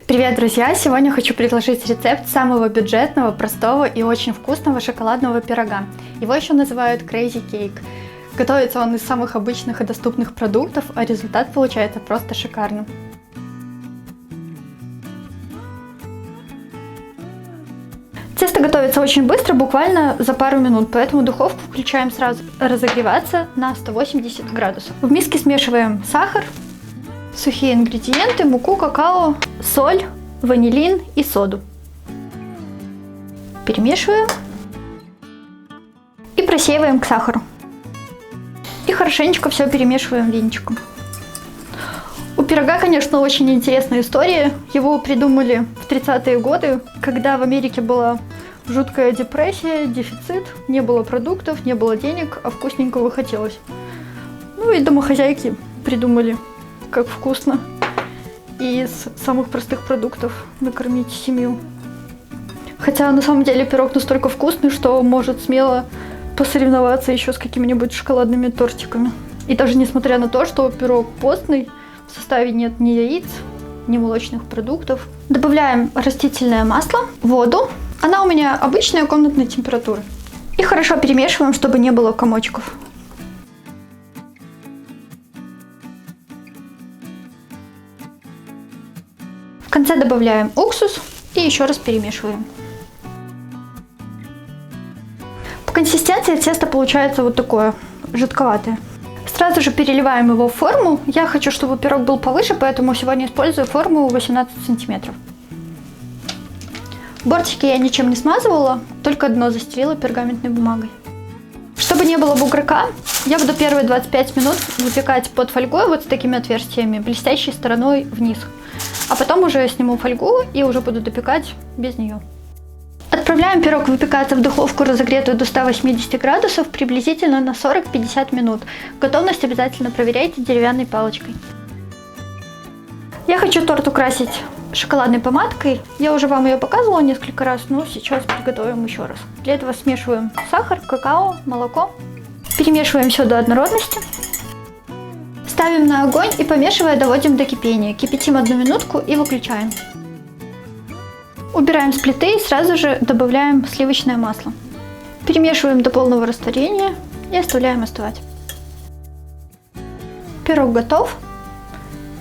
Привет, друзья! Сегодня хочу предложить рецепт самого бюджетного, простого и очень вкусного шоколадного пирога. Его еще называют Crazy Cake. Готовится он из самых обычных и доступных продуктов, а результат получается просто шикарным. Тесто готовится очень быстро, буквально за пару минут, поэтому духовку включаем сразу разогреваться на 180 градусов. В миске смешиваем сахар, сухие ингредиенты, муку, какао, соль, ванилин и соду. Перемешиваем и просеиваем к сахару. И хорошенечко все перемешиваем венчиком. У пирога, конечно, очень интересная история. Его придумали в 30-е годы, когда в Америке была жуткая депрессия, дефицит, не было продуктов, не было денег, а вкусненького хотелось. Ну и домохозяйки придумали, как вкусно и из самых простых продуктов накормить семью. Хотя на самом деле пирог настолько вкусный, что может смело посоревноваться еще с какими-нибудь шоколадными тортиками. И даже несмотря на то, что пирог постный, в составе нет ни яиц, ни молочных продуктов. Добавляем растительное масло, воду. Она у меня обычная комнатной температуры. И хорошо перемешиваем, чтобы не было комочков. В конце добавляем уксус и еще раз перемешиваем. По консистенции тесто получается вот такое, жидковатое. Сразу же переливаем его в форму. Я хочу, чтобы пирог был повыше, поэтому сегодня использую форму 18 сантиметров. Бортики я ничем не смазывала, только дно застелила пергаментной бумагой. Чтобы не было бугорка, я буду первые 25 минут выпекать под фольгой вот с такими отверстиями, блестящей стороной вниз. А потом уже сниму фольгу и уже буду допекать без нее. Отправляем пирог выпекаться в духовку, разогретую до 180 градусов, приблизительно на 40-50 минут. Готовность обязательно проверяйте деревянной палочкой. Я хочу торт украсить шоколадной помадкой. Я уже вам ее показывала несколько раз, но сейчас приготовим еще раз. Для этого смешиваем сахар, какао, молоко. Перемешиваем все до однородности. Ставим на огонь и, помешивая, доводим до кипения. Кипятим 1 минутку и выключаем. Убираем с плиты и сразу же добавляем сливочное масло. Перемешиваем до полного растворения и оставляем остывать. Пирог готов.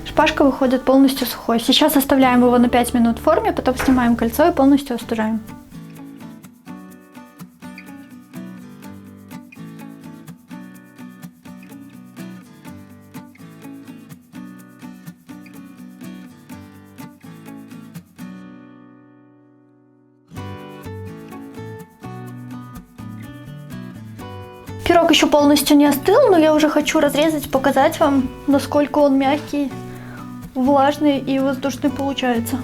Шпажка выходит полностью сухой. Сейчас оставляем его на 5 минут в форме, потом снимаем кольцо и полностью остужаем. Пирог еще полностью не остыл, но я уже хочу разрезать, показать вам, насколько он мягкий, влажный и воздушный получается.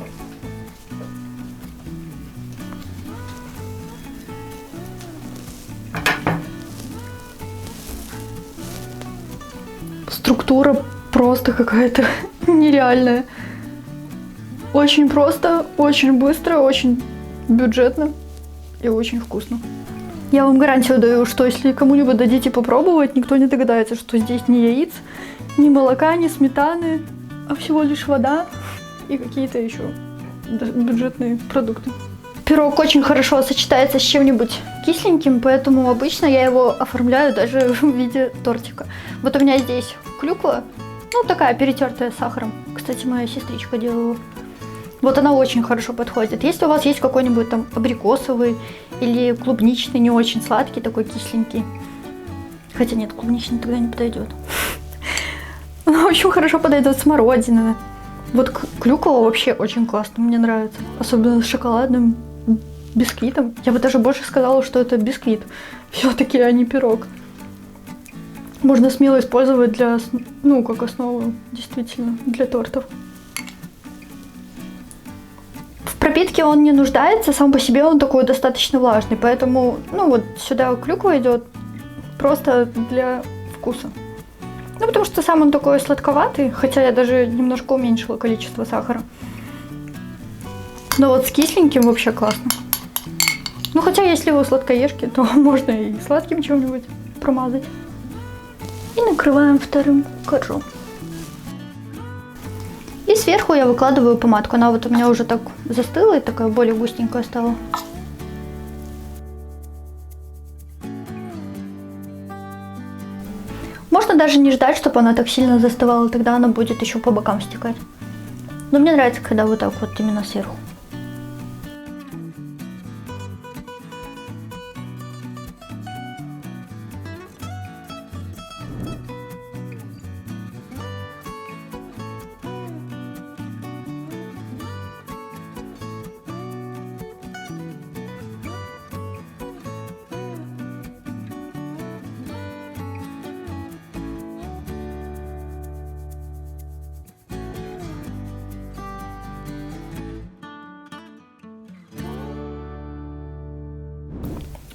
Структура просто какая-то нереальная. Очень просто, очень быстро, очень бюджетно и очень вкусно. Я вам гарантию даю, что если кому-нибудь дадите попробовать, никто не догадается, что здесь ни яиц, ни молока, ни сметаны, а всего лишь вода и какие-то еще бюджетные продукты. Пирог очень хорошо сочетается с чем-нибудь кисленьким, поэтому обычно я его оформляю даже в виде тортика. Вот у меня здесь клюква, ну такая перетертая сахаром. Кстати, моя сестричка делала. Вот она очень хорошо подходит. Если у вас есть какой-нибудь там абрикосовый или клубничный, не очень сладкий, такой кисленький. Хотя нет, клубничный тогда не подойдет. Но очень хорошо подойдет смородина. Вот клюква вообще очень классно, мне нравится. Особенно с шоколадным бисквитом. Я бы даже больше сказала, что это бисквит. Все-таки, а не пирог. Можно смело использовать для, ну, как основу, действительно, для тортов. В пропитке он не нуждается, сам по себе он такой достаточно влажный, поэтому, ну вот сюда клюква идет просто для вкуса. Ну, потому что сам он такой сладковатый, хотя я даже немножко уменьшила количество сахара. Но вот с кисленьким вообще классно. Ну, хотя если вы сладкоежки, то можно и сладким чем-нибудь промазать. И накрываем вторым коржом. И сверху я выкладываю помадку. Она вот у меня уже так застыла и такая более густенькая стала. Можно даже не ждать, чтобы она так сильно застывала, тогда она будет еще по бокам стекать. Но мне нравится, когда вот так вот именно сверху.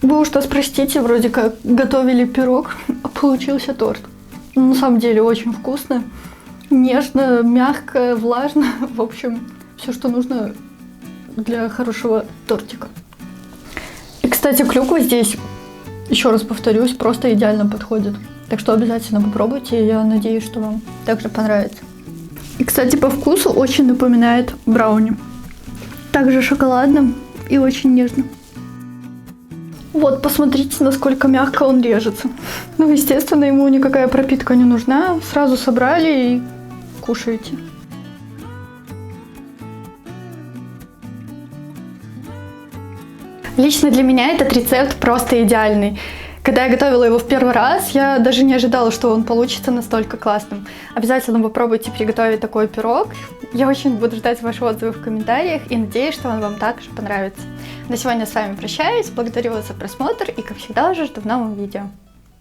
Вы уж нас простите, вроде как готовили пирог, а получился торт. Но на самом деле очень вкусно, нежно, мягко, влажно. В общем, все, что нужно для хорошего тортика. И, кстати, клюква здесь, еще раз повторюсь, просто идеально подходит. Так что обязательно попробуйте, я надеюсь, что вам также понравится. И, кстати, по вкусу очень напоминает брауни. Также шоколадным и очень нежно. Вот, посмотрите, насколько мягко он режется. Ну, естественно, ему никакая пропитка не нужна. Сразу собрали и кушаете. Лично для меня этот рецепт просто идеальный. Когда я готовила его в первый раз, я даже не ожидала, что он получится настолько классным. Обязательно попробуйте приготовить такой пирог. Я очень буду ждать ваших отзывов в комментариях и надеюсь, что он вам также понравится. На сегодня с вами прощаюсь, благодарю вас за просмотр и, как всегда, уже жду в новом видео.